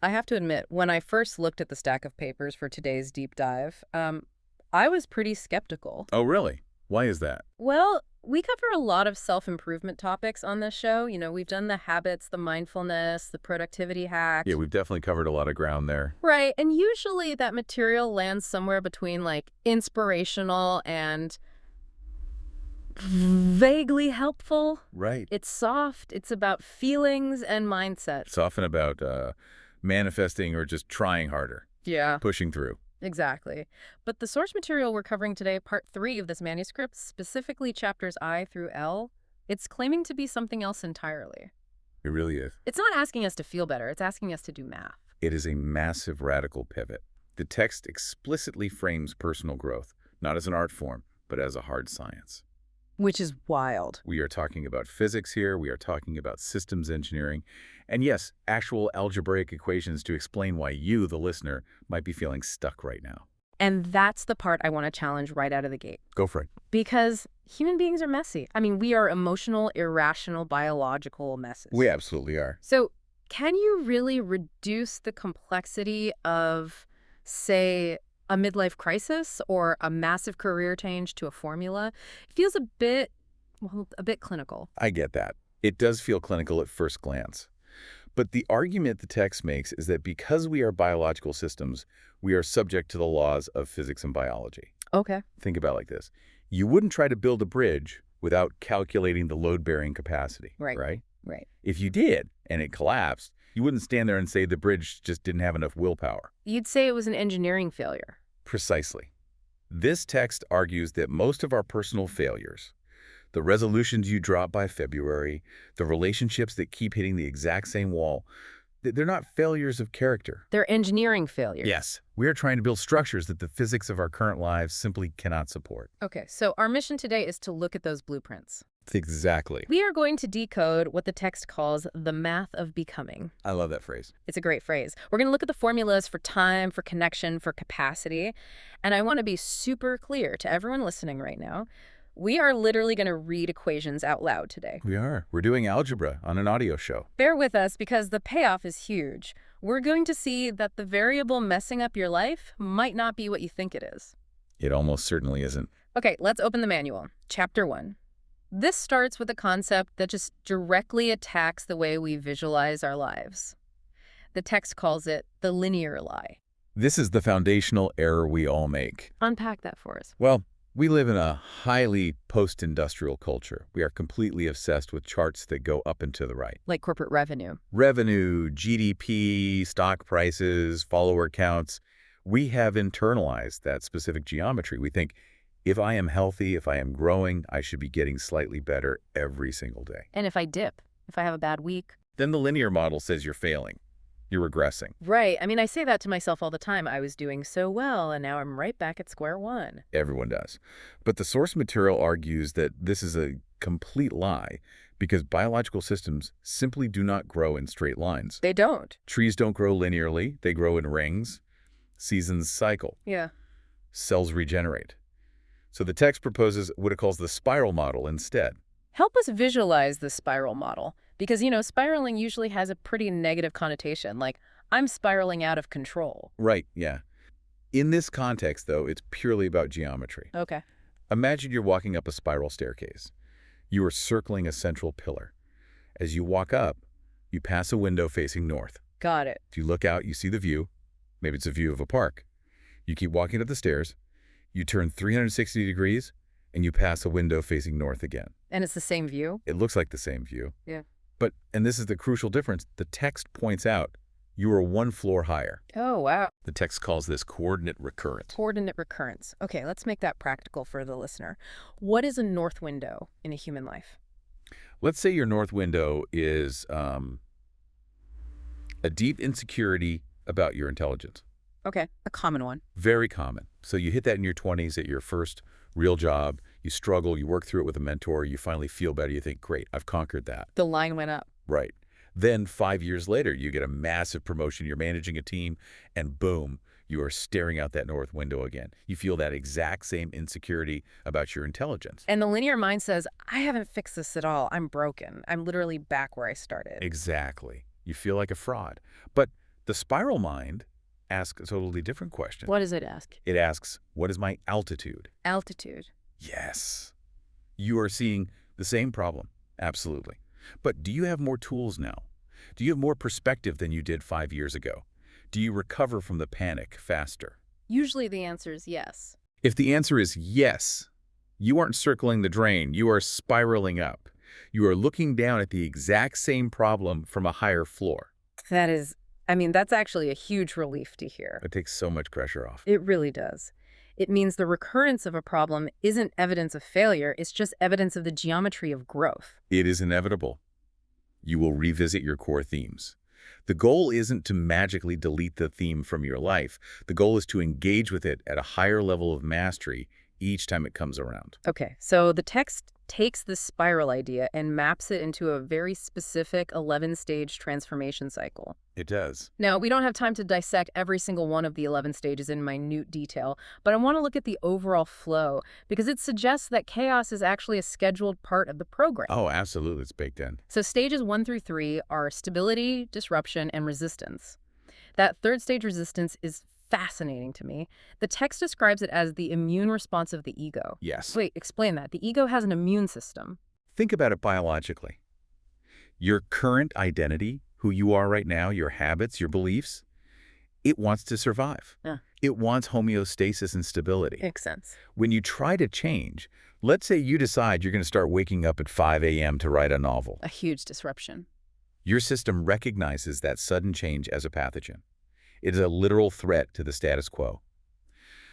I have to admit, when I first looked at the stack of papers for today's deep dive, I was pretty skeptical. Oh, really? Why is that? Well, we cover a lot of self-improvement topics on this show. We've done the habits, the mindfulness, the productivity Yeah, hacks. we've definitely covered a lot of ground there. Right, and usually that material lands somewhere between like inspirational and vaguely helpful. Right. It's soft, it's about feelings and mindset. It's often about manifesting or just trying harder, Yeah. pushing through. Exactly. But the source material we're covering today, part 3 of this manuscript, specifically chapters I through L, it's claiming to be something else entirely. It really is. It's not asking us to feel better, it's asking us to do math. It is a massive radical pivot. The text explicitly frames personal growth, not as an art form, but as a hard science. Which is wild. We are talking about physics here, we are talking about systems engineering, and yes, actual algebraic equations to explain why you, the listener, might be feeling stuck right now. And that's the part I want to challenge right out of the gate. Go for it. Because human beings are messy. I mean, we are emotional, irrational, biological messes. We absolutely are. So can you really reduce the complexity of, say, a midlife crisis or a massive career change to a formula? It feels a bit clinical. I get that. It does feel clinical at first glance. But the argument the text makes is that because we are biological systems, we are subject to the laws of physics and biology. Okay. Think about it like this. You wouldn't try to build a bridge without calculating the load-bearing capacity, Right. right? Right. If you did, and it collapsed, you wouldn't stand there and say the bridge just didn't have enough willpower. You'd say it was an engineering failure. Precisely. This text argues that most of our personal failures, the resolutions you drop by February, the relationships that keep hitting the exact same wall, they're not failures of character. They're engineering failures. Yes, we are trying to build structures that the physics of our current lives simply cannot support. Okay, so our mission today is to look at those blueprints. Exactly. We are going to decode what the text calls the math of becoming. I love that phrase. It's a great phrase. We're going to look at the formulas for time, for connection, for capacity. And I want to be super clear to everyone listening right now. We are literally going to read equations out loud today. We are. We're doing algebra on an audio show. Bear with us because the payoff is huge. We're going to see that the variable messing up your life might not be what you think it is. It almost certainly isn't. Okay, let's open the manual. Chapter 1. This starts with a concept that just directly attacks the way we visualize our lives. The text calls it the linear lie. This is the foundational error we all make. Unpack that for us. Well, we live in a highly post-industrial culture. We are completely obsessed with charts that go up and to the right. Like corporate revenue. Revenue, GDP, stock prices, follower counts. We have internalized that specific geometry. We think, if I am healthy, if I am growing, I should be getting slightly better every single day. And if I dip, if I have a bad week. Then the linear model says you're failing. You're regressing. Right. I mean, I say that to myself all the time. I was doing so well, and now I'm right back at square one. Everyone does. But the source material argues that this is a complete lie because biological systems simply do not grow in straight lines. They don't. Trees don't grow linearly. They grow in rings. Seasons cycle. Yeah. Cells regenerate. So the text proposes what it calls the spiral model instead. Help us visualize the spiral model. Because, spiraling usually has a pretty negative connotation, like I'm spiraling out of control. Right, yeah. In this context, though, it's purely about geometry. Okay. Imagine you're walking up a spiral staircase. You are circling a central pillar. As you walk up, you pass a window facing north. Got it. If you look out, you see the view. Maybe it's a view of a park. You keep walking up the stairs. You turn 360 degrees, and you pass a window facing north again. And it's the same view? It looks like the same view. Yeah. But, and this is the crucial difference, the text points out you are one floor higher. Oh, wow. The text calls this coordinate recurrence. Coordinate recurrence. Okay, let's make that practical for the listener. What is a north window in a human life? Let's say your north window is a deep insecurity about your intelligence. Okay, a common one. Very common. So you hit that in your 20s at your first real job. You struggle, you work through it with a mentor, you finally feel better, you think, great, I've conquered that. The line went up. Right. Then 5 years later, you get a massive promotion, you're managing a team, and boom, you are staring out that north window again. You feel that exact same insecurity about your intelligence. And the linear mind says, I haven't fixed this at all. I'm broken. I'm literally back where I started. Exactly. You feel like a fraud. But The spiral mind asks a totally different question. What does it ask? It asks, what is my altitude? Altitude. Yes. You are seeing the same problem. Absolutely. But do you have more tools now? Do you have more perspective than you did 5 years ago? Do you recover from the panic faster? Usually the answer is yes. If the answer is yes, you aren't circling the drain. You are spiraling up. You are looking down at the exact same problem from a higher floor. That's actually a huge relief to hear. It takes so much pressure off. It really does. It means the recurrence of a problem isn't evidence of failure, it's just evidence of the geometry of growth. It is inevitable. You will revisit your core themes. The goal isn't to magically delete the theme from your life. The goal is to engage with it at a higher level of mastery each time it comes around. Okay, so the text takes this spiral idea and maps it into a very specific 11-stage transformation cycle. It does. Now, we don't have time to dissect every single one of the 11 stages in minute detail, but I want to look at the overall flow because it suggests that chaos is actually a scheduled part of the program. Oh, absolutely. It's baked in. So stages 1 through 3 are stability, disruption, and resistance. That third stage, resistance, is fascinating to me. The text describes it as the immune response of the ego. Yes. Wait, explain that. The ego has an immune system. Think about it biologically. Your current identity, who you are right now, your habits, your beliefs, it wants to survive. Yeah. It wants homeostasis and stability. Makes sense. When you try to change, let's say you decide you're going to start waking up at 5 a.m. to write a novel. A huge disruption. Your system recognizes that sudden change as a pathogen. It is a literal threat to the status quo.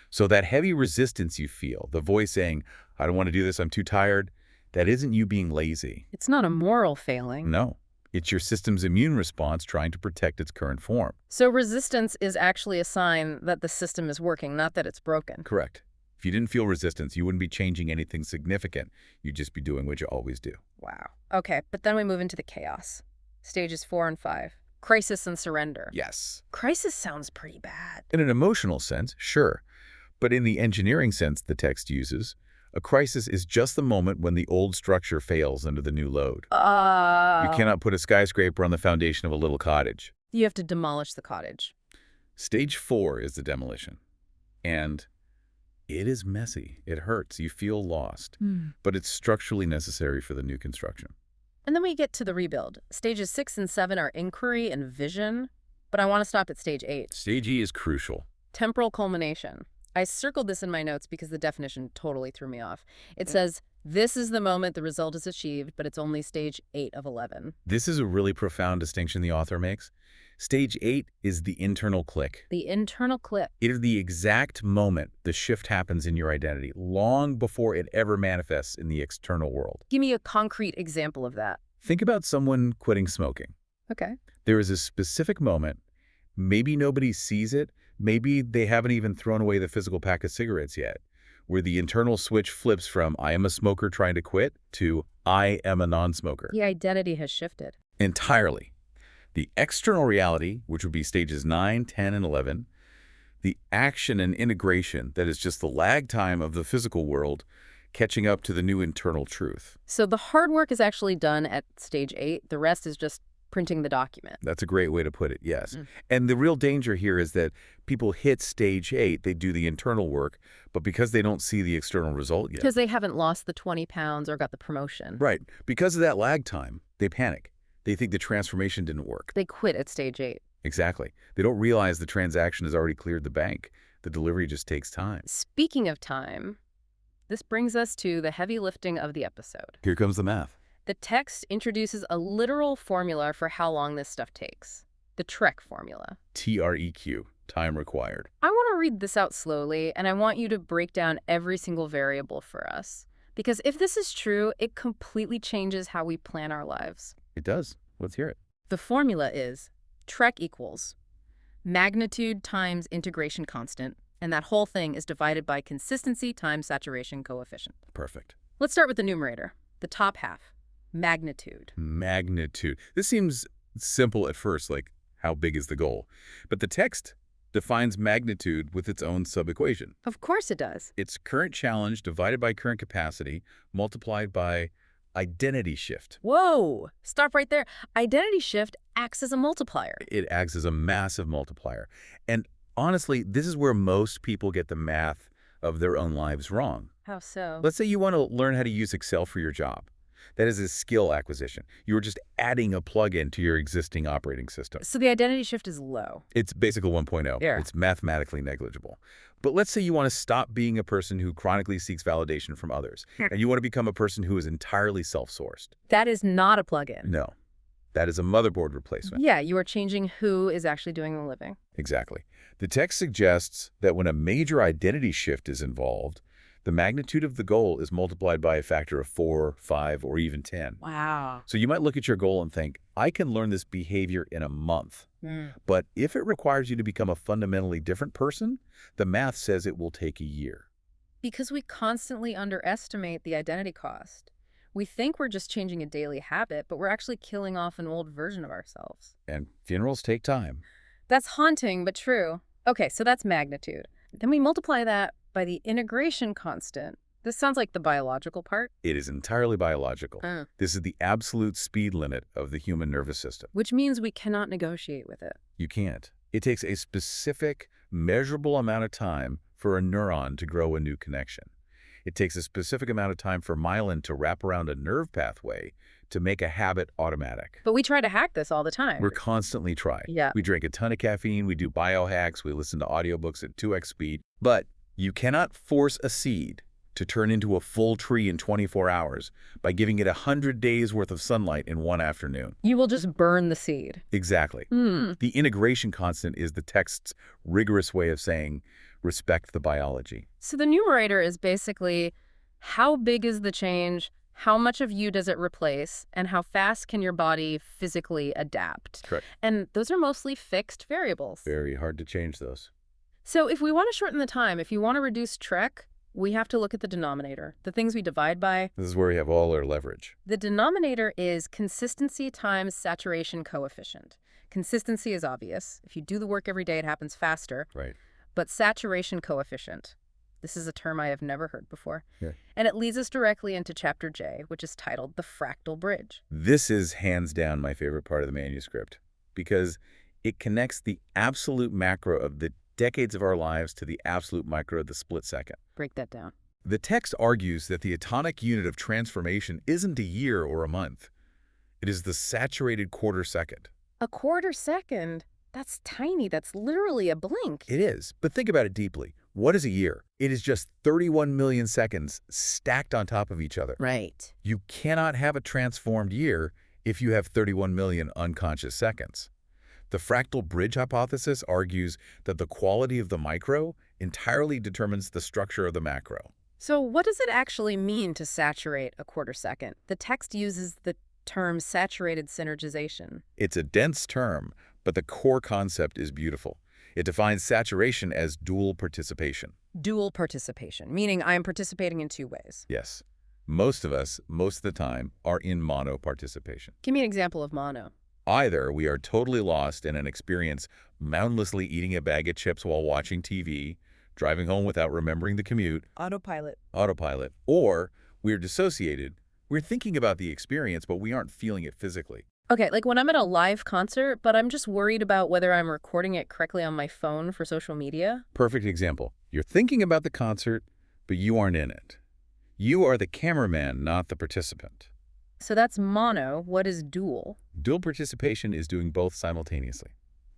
So that heavy resistance you feel, the voice saying, I don't want to do this, I'm too tired, that isn't you being lazy. It's not a moral failing. No, it's your system's immune response trying to protect its current form. So resistance is actually a sign that the system is working, not that it's broken. Correct. If you didn't feel resistance, you wouldn't be changing anything significant. You'd just be doing what you always do. Wow. Okay, but then we move into the chaos. Stages 4 and 5. Crisis and surrender. Yes. Crisis sounds pretty bad. In an emotional sense, sure. But in the engineering sense the text uses, a crisis is just the moment when the old structure fails under the new load. You cannot put a skyscraper on the foundation of a little cottage. You have to demolish the cottage. Stage 4 is the demolition. And it is messy. It hurts. You feel lost. But it's structurally necessary for the new construction. And then we get to the rebuild. Stages 6 and 7 are inquiry and vision, but I want to stop at stage 8. Stage E is crucial. Temporal culmination. I circled this in my notes because the definition totally threw me off. It says, this is the moment the result is achieved, but it's only stage 8 of 11. This is a really profound distinction the author makes. Stage 8 is the internal click. The internal click. It is the exact moment the shift happens in your identity, long before it ever manifests in the external world. Give me a concrete example of that. Think about someone quitting smoking. Okay. There is a specific moment, maybe nobody sees it, maybe they haven't even thrown away the physical pack of cigarettes yet, where the internal switch flips from I am a smoker trying to quit to I am a non-smoker. The identity has shifted. Entirely. The external reality, which would be stages 9, 10, and 11, the action and integration that is just the lag time of the physical world catching up to the new internal truth. So the hard work is actually done at stage 8. The rest is just printing the document. That's a great way to put it, yes. And the real danger here is that people hit stage 8, they do the internal work, but because they don't see the external result yet. Because they haven't lost the 20 pounds or got the promotion. Right. Because of that lag time, they panic. They think the transformation didn't work. They quit at stage 8. Exactly. They don't realize the transaction has already cleared the bank. The delivery just takes time. Speaking of time, this brings us to the heavy lifting of the episode. Here comes the math. The text introduces a literal formula for how long this stuff takes. The TREQ formula. TREQ, time required. I want to read this out slowly, and I want you to break down every single variable for us. Because if this is true, it completely changes how we plan our lives. It does. Let's hear it. The formula is TREQ equals magnitude times integration constant, and that whole thing is divided by consistency times saturation coefficient. Perfect. Let's start with the numerator, the top half, magnitude. Magnitude. This seems simple at first, like how big is the goal? But the text defines magnitude with its own sub-equation. Of course it does. It's current challenge divided by current capacity multiplied by Identity shift. Whoa! Stop right there. Identity shift acts as a multiplier. It acts as a massive multiplier. And honestly, this is where most people get the math of their own lives wrong. How so? Let's say you want to learn how to use Excel for your job. That is a skill acquisition. You are just adding a plug-in to your existing operating system. So the identity shift is low. It's basically 1.0. Yeah. It's mathematically negligible. But let's say you want to stop being a person who chronically seeks validation from others, and you want to become a person who is entirely self-sourced. That is not a plug-in. No, that is a motherboard replacement. Yeah, you are changing who is actually doing the living. Exactly. The text suggests that when a major identity shift is involved, the magnitude of the goal is multiplied by a factor of 4, 5, or even 10. Wow. So you might look at your goal and think, I can learn this behavior in a month. But if it requires you to become a fundamentally different person, the math says it will take a year. Because we constantly underestimate the identity cost. We think we're just changing a daily habit, but we're actually killing off an old version of ourselves. And funerals take time. That's haunting, but true. Okay, so that's magnitude. Then we multiply that by the integration constant. This sounds like the biological part. It is entirely biological. Uh. This is the absolute speed limit of the human nervous system. Which means we cannot negotiate with it. You can't. It takes a specific, measurable amount of time for a neuron to grow a new connection. It takes a specific amount of time for myelin to wrap around a nerve pathway to make a habit automatic. But we try to hack this all the time. We're constantly trying. Yeah. We drink a ton of caffeine, we do biohacks, we listen to audiobooks at 2x speed. But you cannot force a seed to turn into a full tree in 24 hours by giving it 100 days worth of sunlight in one afternoon. You will just burn the seed. Exactly. The integration constant is the text's rigorous way of saying, respect the biology. So the numerator is basically, how big is the change, how much of you does it replace, and how fast can your body physically adapt? Correct. And those are mostly fixed variables. Very hard to change those. So if we want to shorten the time, if you want to reduce trek, we have to look at the denominator, the things we divide by. This is where we have all our leverage. The denominator is consistency times saturation coefficient. Consistency is obvious. If you do the work every day, it happens faster. Right. But saturation coefficient, this is a term I have never heard before. Yeah. And it leads us directly into Chapter J, which is titled The Fractal Bridge. This is hands down my favorite part of the manuscript because it connects the absolute macro of the decades of our lives to the absolute micro of the split second. Break that down. The text argues that the atomic unit of transformation isn't a year or a month. It is the saturated quarter second. A quarter second? That's tiny. That's literally a blink. It is, but think about it deeply. What is a year? It is just 31 million seconds stacked on top of each other. Right. You cannot have a transformed year if you have 31 million unconscious seconds. The fractal bridge hypothesis argues that the quality of the micro entirely determines the structure of the macro. So what does it actually mean to saturate a quarter second? The text uses the term saturated synergization. It's a dense term, but the core concept is beautiful. It defines saturation as dual participation. Dual participation, meaning I am participating in two ways. Yes. Most of us, most of the time, are in mono participation. Give me an example of mono. Either we are totally lost in an experience moundlessly eating a bag of chips while watching TV, driving home without remembering the commute, Autopilot. or we're dissociated. We're thinking about the experience, but we aren't feeling it physically. Okay, like when I'm at a live concert, but I'm just worried about whether I'm recording it correctly on my phone for social media. Perfect example. You're thinking about the concert, but you aren't in it. You are the cameraman, not the participant. So that's mono. What is dual? Dual participation is doing both simultaneously.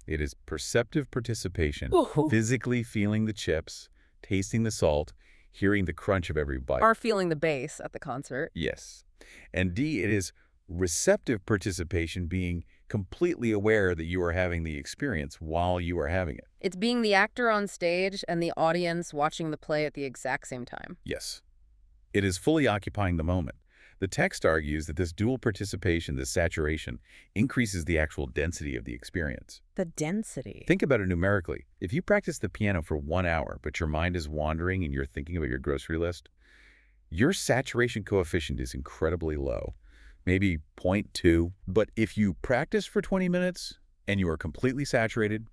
It is perceptive participation, Ooh. physically feeling the chips, tasting the salt, hearing the crunch of every bite. Or feeling the bass at the concert. Yes. And D, it is receptive participation, being completely aware that you are having the experience while you are having it. It's being the actor on stage and the audience watching the play at the exact same time. Yes. It is fully occupying the moment. The text argues that this dual participation, this saturation, increases the actual density of the experience. The density. Think about it numerically. If you practice the piano for 1 hour, but your mind is wandering and you're thinking about your grocery list, your saturation coefficient is incredibly low, maybe 0.2. But if you practice for 20 minutes and you are completely saturated,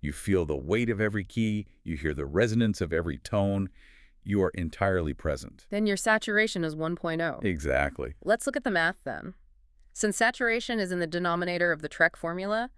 you feel the weight of every key, you hear the resonance of every tone, You are entirely present. Then your saturation is 1.0. Exactly. Let's look at the math then. Since saturation is in the denominator of the Trek formula,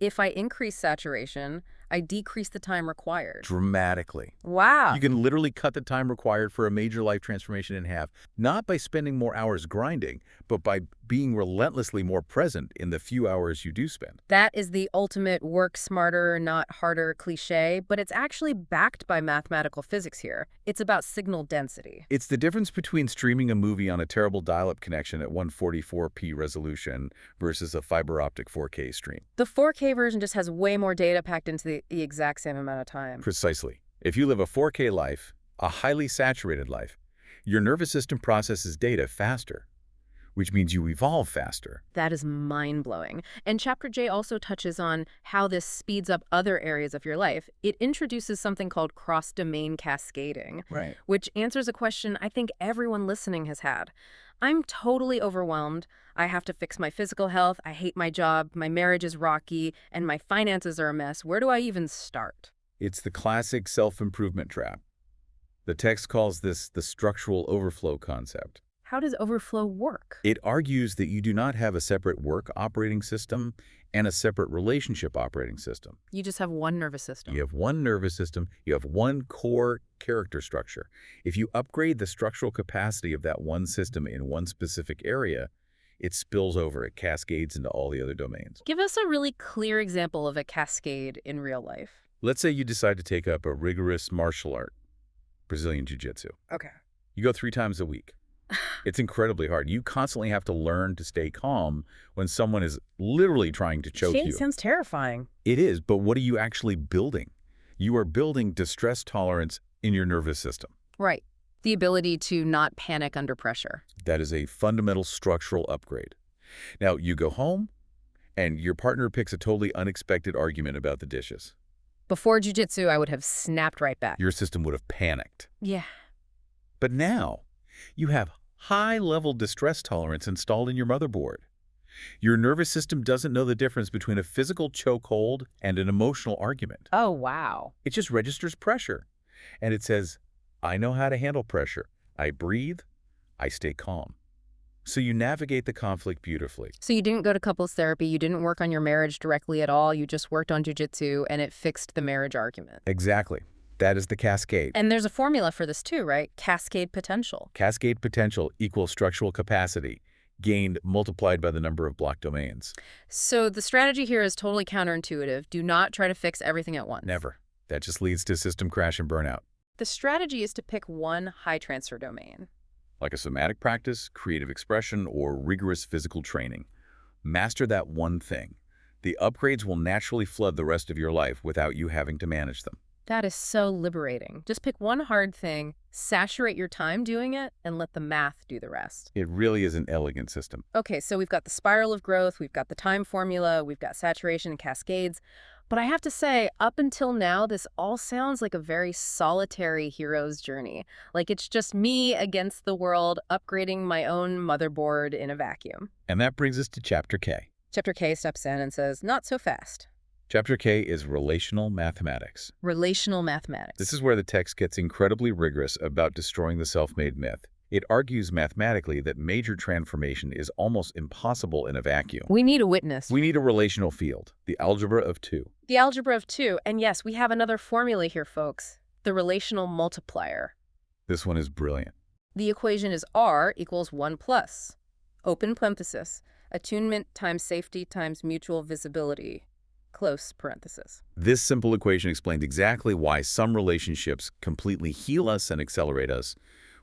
if I increase saturation, I decrease the time required. Dramatically. Wow. You can literally cut the time required for a major life transformation in half, not by spending more hours grinding, but by being relentlessly more present in the few hours you do spend. That is the ultimate work smarter, not harder cliche, but it's actually backed by mathematical physics here. It's about signal density. It's the difference between streaming a movie on a terrible dial-up connection at 144p resolution versus a fiber optic 4K stream. The 4K version just has way more data packed into the exact same amount of time. Precisely. If you live a 4K life, a highly saturated life, your nervous system processes data faster, which means you evolve faster. That is mind-blowing. And Chapter J also touches on how this speeds up other areas of your life. It introduces something called cross-domain cascading, Right. which answers a question I think everyone listening has had. I'm totally overwhelmed. I have to fix my physical health. I hate my job. My marriage is rocky, and my finances are a mess. Where do I even start? It's the classic self-improvement trap. The text calls this the structural overflow concept. How does overflow work? It argues that you do not have a separate work operating system and a separate relationship operating system. You just have one nervous system. You have one nervous system, you have one core character structure. If you upgrade the structural capacity of that one system in one specific area, it spills over, it cascades into all the other domains. Give us a really clear example of a cascade in real life. Let's say you decide to take up a rigorous martial art, Brazilian Jiu-Jitsu. Okay. You go 3 times a week. It's incredibly hard. You constantly have to learn to stay calm when someone is literally trying to choke you. Sounds terrifying. It is, but what are you actually building? You are building distress tolerance in your nervous system. Right. The ability to not panic under pressure. That is a fundamental structural upgrade. Now, you go home, and your partner picks a totally unexpected argument about the dishes. Before jiu-jitsu, I would have snapped right back. Your system would have panicked. Yeah. But now, you have high-level distress tolerance installed in your motherboard. Your nervous system doesn't know the difference between a physical chokehold and an emotional argument. Oh, wow. It just registers pressure. And it says, I know how to handle pressure. I breathe. I stay calm. So you navigate the conflict beautifully. So you didn't go to couples therapy, you didn't work on your marriage directly at all, you just worked on jiu-jitsu and it fixed the marriage argument. Exactly. That is the cascade. And there's a formula for this too, right? Cascade potential. Cascade potential equals structural capacity, gained multiplied by the number of block domains. So the strategy here is totally counterintuitive. Do not try to fix everything at once. Never. That just leads to system crash and burnout. The strategy is to pick one high transfer domain. Like a somatic practice, creative expression, or rigorous physical training. Master that one thing. The upgrades will naturally flood the rest of your life without you having to manage them. That is so liberating. Just pick one hard thing, saturate your time doing it, and let the math do the rest. It really is an elegant system. Okay, so we've got the spiral of growth, we've got the time formula, we've got saturation and cascades. But I have to say, up until now, this all sounds like a very solitary hero's journey. Like it's just me against the world, upgrading my own motherboard in a vacuum. And that brings us to Chapter K. Chapter K steps in and says, not so fast. Chapter K is relational mathematics. Relational mathematics. This is where the text gets incredibly rigorous about destroying the self-made myth. It argues mathematically that major transformation is almost impossible in a vacuum. We need a witness. We need a relational field, the algebra of 2. The algebra of 2. And yes, we have another formula here, folks. The relational multiplier. This one is brilliant. The equation is R equals 1 plus, open parenthesis, attunement times safety times mutual visibility, close parenthesis. This simple equation explains exactly why some relationships completely heal us and accelerate us,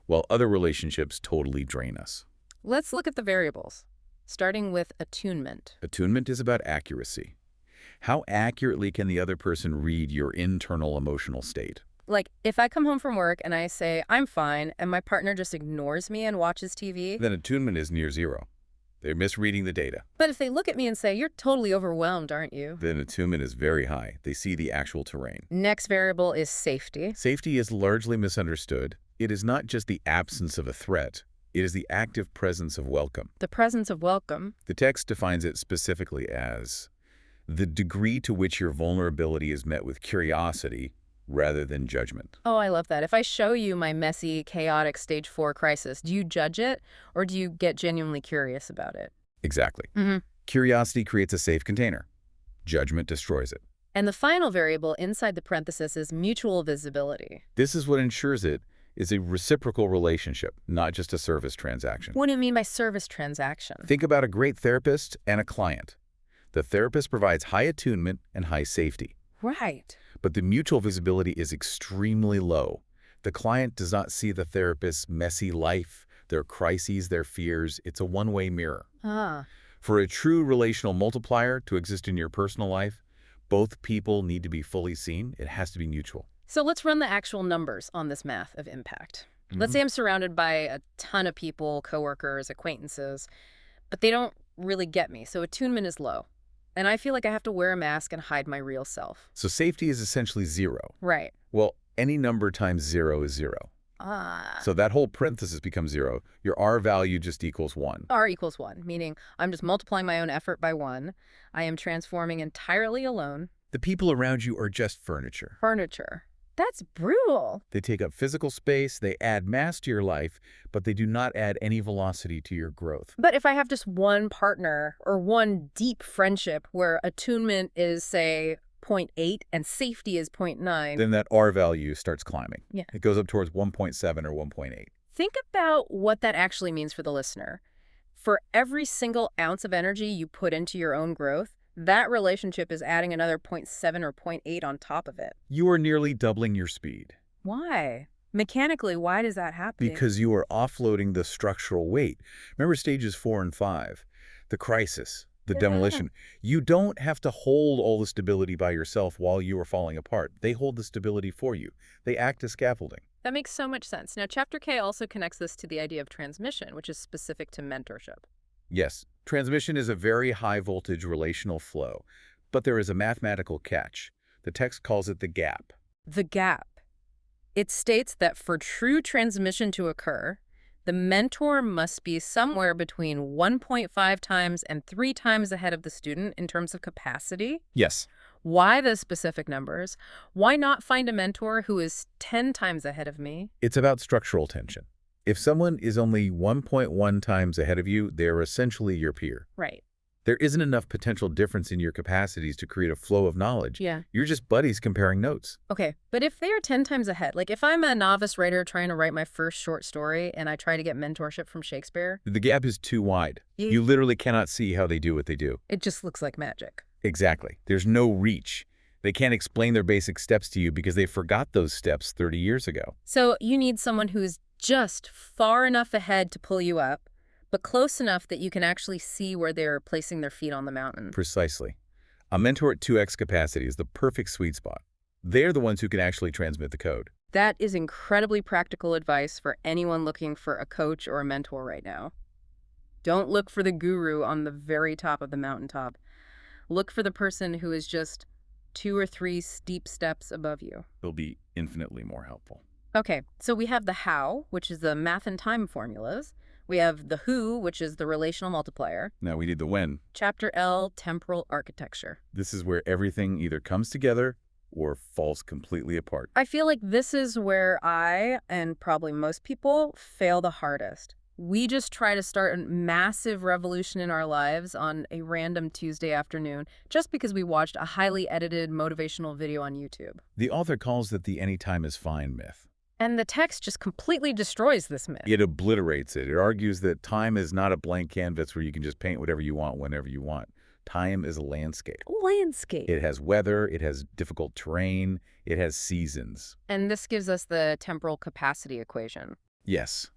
while other relationships totally drain us. Let's look at the variables, starting with attunement. Attunement is about accuracy. How accurately can the other person read your internal emotional state? Like, if I come home from work and I say, I'm fine, and my partner just ignores me and watches TV. Then attunement is near zero. They're misreading the data. But if they look at me and say, you're totally overwhelmed, aren't you? Then attunement is very high. They see the actual terrain. Next variable is safety. Safety is largely misunderstood. It is not just the absence of a threat. It is the active presence of welcome. The presence of welcome. The text defines it specifically as the degree to which your vulnerability is met with curiosity, rather than judgment. Oh, I love that. If I show you my messy, chaotic stage 4 crisis, do you judge it or do you get genuinely curious about it? Exactly. Hmm. Curiosity creates a safe container. Judgment destroys it. And the final variable inside the parenthesis is mutual visibility. This is what ensures it is a reciprocal relationship, not just a service transaction. What do you mean by service transaction? Think about a great therapist and a client. The therapist provides high attunement and high safety, Right. but the mutual visibility is extremely low. The client does not see the therapist's messy life, their crises, their fears. It's a one-way mirror. Ah. For a true relational multiplier to exist in your personal life, both people need to be fully seen. It has to be mutual. So let's run the actual numbers on this math of impact. Let's say I'm surrounded by a ton of people, coworkers, acquaintances, but they don't really get me, so attunement is low. And I feel like I have to wear a mask and hide my real self. So safety is essentially 0. Right. Well, any number times 0 is 0. Ah. So that whole parenthesis becomes 0. Your R value just equals 1. R equals 1, meaning I'm just multiplying my own effort by 1. I am transforming entirely alone. The people around you are just furniture. Furniture. That's brutal. They take up physical space, they add mass to your life, but they do not add any velocity to your growth. But if I have just one partner or one deep friendship where attunement is, say, 0.8 and safety is 0.9, Then that R value starts climbing. Yeah. It goes up towards 1.7 or 1.8. think about what that actually means for the listener. For every single ounce of energy you put into your own growth, that relationship is adding another 0.7 or 0.8 on top of it. You are nearly doubling your speed Why? Mechanically, why does that happen? because you are offloading the structural weight. Remember stages 4 and 5, the crisis, the Yeah. demolition. You don't have to hold all the stability by yourself while you are falling apart. They hold the stability for you. They act as scaffolding. That makes so much sense. Now, Chapter K also connects this to the idea of transmission, which is specific to mentorship. Yes, transmission is a very high-voltage relational flow, but there is a mathematical catch. The text calls it the gap. The gap. It states that for true transmission to occur, the mentor must be somewhere between 1.5 times and 3 times ahead of the student in terms of capacity. Yes. Why the specific numbers? Why not find a mentor who is 10 times ahead of me? It's about structural tension. If someone is only 1.1 times ahead of you, they're essentially your peer. Right. There isn't enough potential difference in your capacities to create a flow of knowledge. Yeah. You're just buddies comparing notes. Okay, but if they are 10 times ahead, like if I'm a novice writer trying to write my first short story and I try to get mentorship from Shakespeare, The gap is too wide. Yeah. You literally cannot see how they do what they do. it just looks like magic. Exactly. There's no reach. They can't explain their basic steps to you because they forgot those steps 30 years ago. So you need someone who's just far enough ahead to pull you up, but close enough that you can actually see where they're placing their feet on the mountain. Precisely. A mentor at 2x capacity is the perfect sweet spot. They're the ones who can actually transmit the code. That is incredibly practical advice for anyone looking for a coach or a mentor right now. Don't look for the guru on the very top of the mountaintop. Look for the person who is just 2 or 3 steep steps above you. They'll be infinitely more helpful. Okay, so we have the how, which is the math and time formulas. We have the who, which is the relational multiplier. Now we need the when. Chapter L, temporal architecture. This is where everything either comes together or falls completely apart. I feel like this is where I, and probably most people, fail the hardest. We just try to start a massive revolution in our lives on a random Tuesday afternoon just because we watched a highly edited motivational video on YouTube. The author calls it the anytime is fine myth. And the text just completely destroys this myth. It obliterates it. It argues that time is not a blank canvas where you can just paint whatever you want whenever you want. Time is a landscape. Landscape. It has weather, it has difficult terrain, it has seasons. And this gives us the temporal capacity equation. Yes.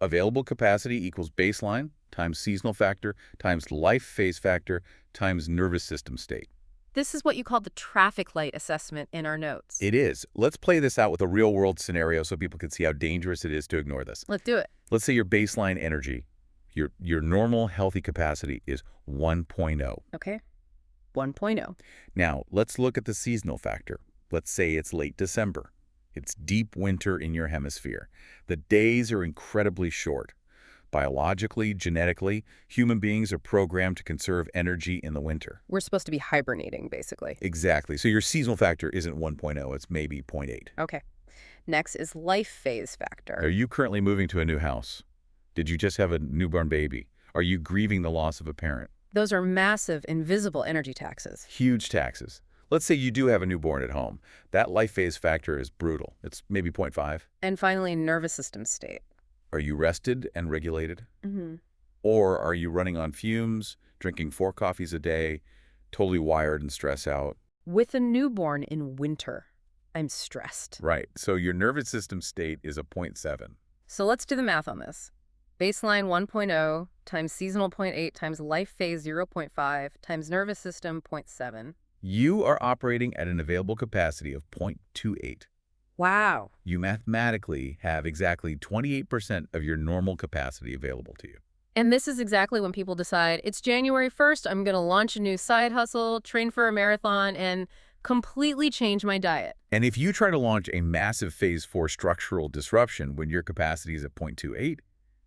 Available capacity equals baseline times seasonal factor times life phase factor times nervous system state. This is what you call the traffic light assessment in our notes. It is. Let's play this out with a real-world scenario so people can see how dangerous it is to ignore this. Let's do it. Let's say your baseline energy, your normal healthy capacity is 1.0. Okay. 1.0. Now, let's look at the seasonal factor. Let's say it's late December. It's deep winter in your hemisphere. The days are incredibly short. Biologically, genetically, human beings are programmed to conserve energy in the winter. We're supposed to be hibernating, basically. Exactly. So your seasonal factor isn't 1.0, it's maybe 0.8. Okay. Next is life phase Are factor. you currently moving to a new house? Did you just have a newborn baby? Are you grieving the loss of a parent? Those are massive, invisible energy taxes. Huge taxes. Let's say you do have a newborn at home. That life phase factor is brutal. It's maybe 0.5. And finally, nervous system state. Are you rested and regulated? Mm-hmm. Or are you running on fumes, drinking 4 coffees a day, totally wired and stressed out? With a newborn in winter, I'm stressed. Right. So your nervous system state is a 0.7. So let's do the math on this. Baseline 1.0 times seasonal 0.8 times life phase 0.5 times nervous system 0.7. You are operating at an available capacity of 0.28. Wow. You mathematically have exactly 28% of your normal capacity available to you. And this is exactly when people decide, it's January 1st, I'm going to launch a new side hustle, train for a marathon, and completely change my diet. And if you try to launch a massive phase 4 structural disruption when your capacity is at 0.28,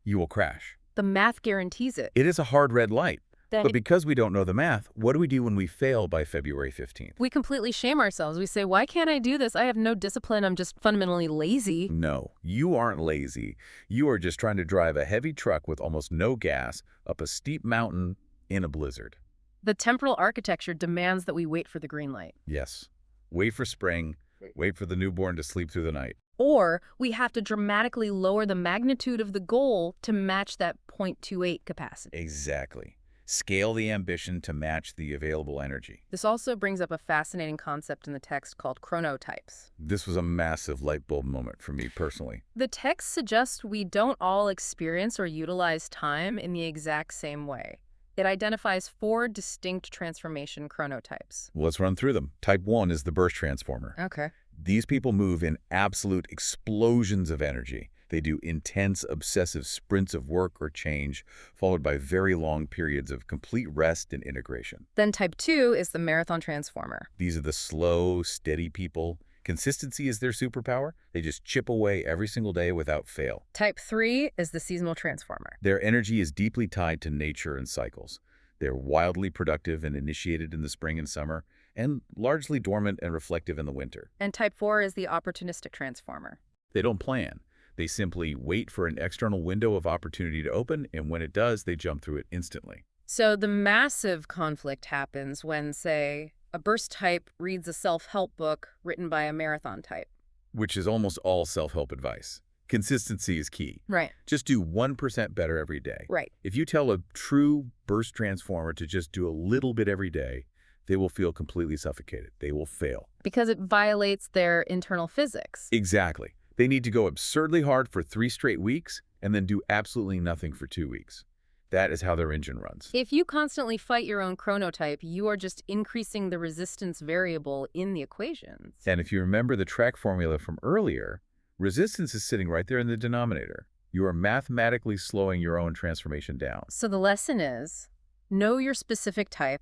you will crash. The math guarantees it. It is a hard red light. Then But because we don't know the math, what do we do when we fail by February 15th? we completely shame ourselves. We say, why can't I do this? I have no discipline. I'm just fundamentally lazy. No, you aren't lazy. You are just trying to drive a heavy truck with almost no gas up a steep mountain in a blizzard. The temporal architecture demands that we wait for the green light. Yes. Wait for spring. Wait for the newborn to sleep through the night. Or we have to dramatically lower the magnitude of the goal to match that 0.28 capacity. Exactly. Scale the ambition to match the available energy. This also brings up a fascinating concept in the text called chronotypes. This was a massive light bulb moment for me personally. The text suggests we don't all experience or utilize time in the exact same way. It identifies 4 distinct transformation chronotypes. Let's run through them. Type 1 is the burst transformer. Okay. These people move in absolute explosions of energy. They do intense, obsessive sprints of work or change, followed by very long periods of complete rest and integration. Then type 2 is the marathon transformer. These are the slow, steady people. Consistency is their superpower. They just chip away every single day without fail. Type 3 is the seasonal transformer. Their energy is deeply tied to nature and cycles. They're wildly productive and initiated in the spring and summer, and largely dormant and reflective in the winter. And type 4 is the opportunistic transformer. They don't plan. They simply wait for an external window of opportunity to open, and when it does, they jump through it instantly. So the massive conflict happens when, say, a burst type reads a self-help book written by a marathon type. Which is almost all self-help advice. Consistency is key. Right. Just do 1% better every day. Right. If you tell a true burst transformer to just do a little bit every day, they will feel completely suffocated. They will fail. Because it violates their internal physics. Exactly. They need to go absurdly hard for 3 straight weeks and then do absolutely nothing for 2 weeks. That is how their engine runs. If you constantly fight your own chronotype, you are just increasing the resistance variable in the equations. And if you remember the track formula from earlier, resistance is sitting right there in the denominator. You are mathematically slowing your own transformation down. So the lesson is, know your specific type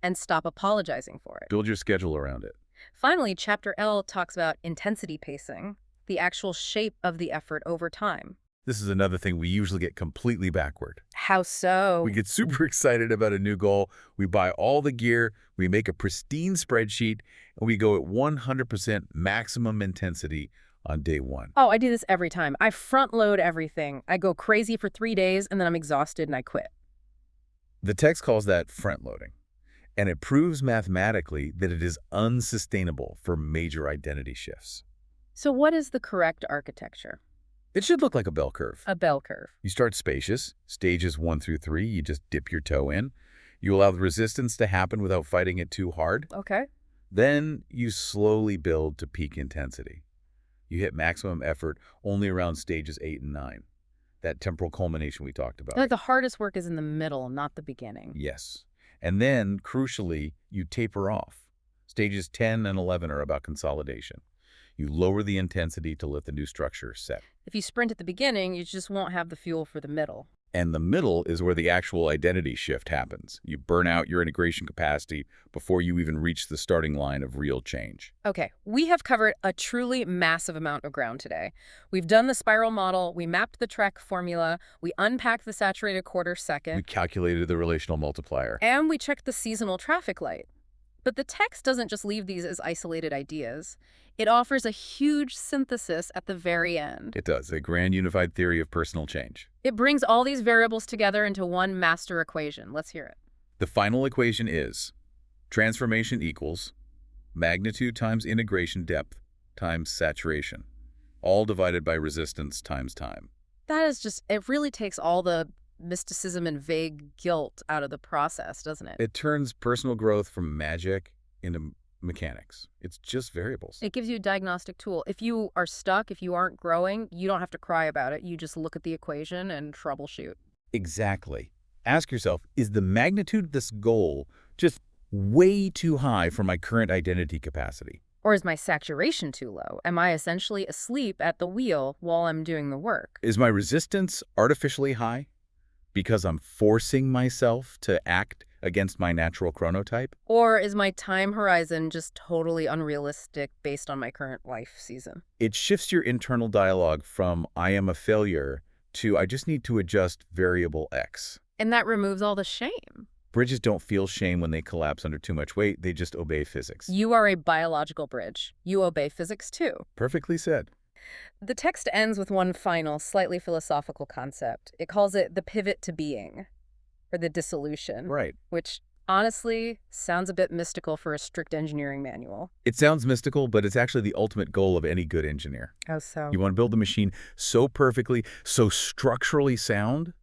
and stop apologizing for it. Build your schedule around it. Finally, Chapter L talks about intensity pacing, the actual shape of the effort over time. This is another thing we usually get completely backward. How so? We get super excited about a new goal. We buy all the gear, we make a pristine spreadsheet, and we go at 100% maximum intensity on day 1. Oh, I do this every time. I front load everything. I go crazy for 3 days and then I'm exhausted and I quit. The text calls that front loading, and it proves mathematically that it is unsustainable for major identity shifts. So what is the correct architecture? It should look like a bell curve. A bell curve. You start spacious, stages 1 through 3, you just dip your toe in. You allow the resistance to happen without fighting it too hard. Okay. Then you slowly build to peak intensity. You hit maximum effort only around stages 8 and 9. That temporal culmination we talked about. Like the hardest work is in the middle, not the beginning. Yes. And then, crucially, you taper off. Stages 10 and 11 are about consolidation. You lower the intensity to let the new structure set. If you sprint at the beginning, you just won't have the fuel for the middle. And the middle is where the actual identity shift happens. You burn out your integration capacity before you even reach the starting line of real change. Okay, we have covered a truly massive amount of ground today. We've done the spiral model, we mapped the Trek formula, we unpacked the saturated quarter We second, calculated the relational multiplier. and we checked the seasonal traffic light. But the text doesn't just leave these as isolated ideas. It offers a huge synthesis at the very end. It does, a grand unified theory of personal change. It brings all these variables together into one master equation. Let's hear it. The final equation is transformation equals magnitude times integration depth times saturation, all divided by resistance times time. That is just, it really takes all the mysticism and vague guilt out of the process, doesn't it? It turns personal growth from magic into mechanics. It's just variables. It gives you a diagnostic tool. If you are stuck, if you aren't growing, you don't have to cry about it. You just look at the equation and troubleshoot. Exactly. Ask yourself, is the magnitude of this goal just way too high for my current identity capacity? Or is my saturation too low? Am I essentially asleep at the wheel while I'm doing the work? Is my resistance artificially high because I'm forcing myself to act against my natural chronotype? Or is my time horizon just totally unrealistic based on my current life season? It shifts your internal dialogue from I am a failure to I just need to adjust variable X. And that removes all the shame. Bridges don't feel shame when they collapse under too much weight. They just obey physics. You are a biological bridge. You obey physics too. Perfectly said. The text ends with one final, slightly philosophical concept. It calls it the pivot to being, or the dissolution, Right. which honestly sounds a bit mystical for a strict engineering manual. It sounds mystical, but it's actually the ultimate goal of any good engineer. Oh, so? You want to build the machine so perfectly, so structurally sound,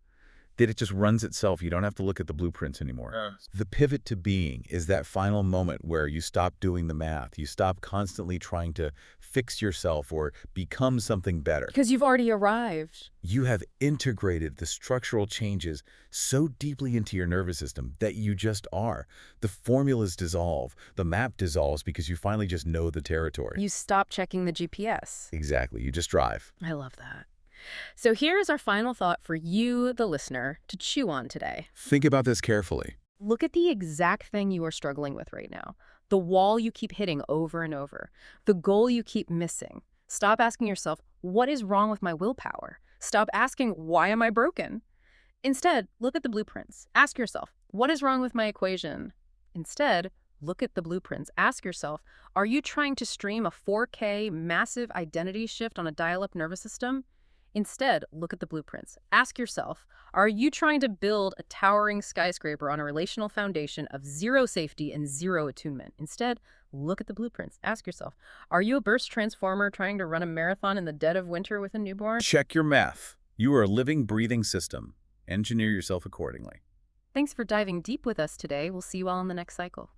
that it just runs itself. You don't have to look at the blueprints anymore. The pivot to being is that final moment where you stop doing the math. You stop constantly trying to fix yourself or become something better. Because you've already arrived. You have integrated the structural changes so deeply into your nervous system that you just are. The formulas dissolve. The map dissolves because you finally just know the territory. You stop checking the GPS. Exactly. You just drive. I love that. So here's our final thought for you, the listener, to chew on today. Think about this carefully. Look at the exact thing you are struggling with right now. The wall you keep hitting over and over. The goal you keep missing. Stop asking yourself, what is wrong with my willpower? Stop asking, why am I broken? Instead, look at the blueprints. Ask yourself, what is wrong with my equation? Instead, look at the blueprints. Ask yourself, are you trying to stream a 4K massive identity shift on a dial-up nervous system? Instead, look at the blueprints. Ask yourself, are you trying to build a towering skyscraper on a relational foundation of zero safety and zero attunement? Instead, look at the blueprints. Ask yourself, are you a burst transformer trying to run a marathon in the dead of winter with a newborn? Check your math. You are a living, breathing system. Engineer yourself accordingly. Thanks for diving deep with us today. We'll see you all in the next cycle.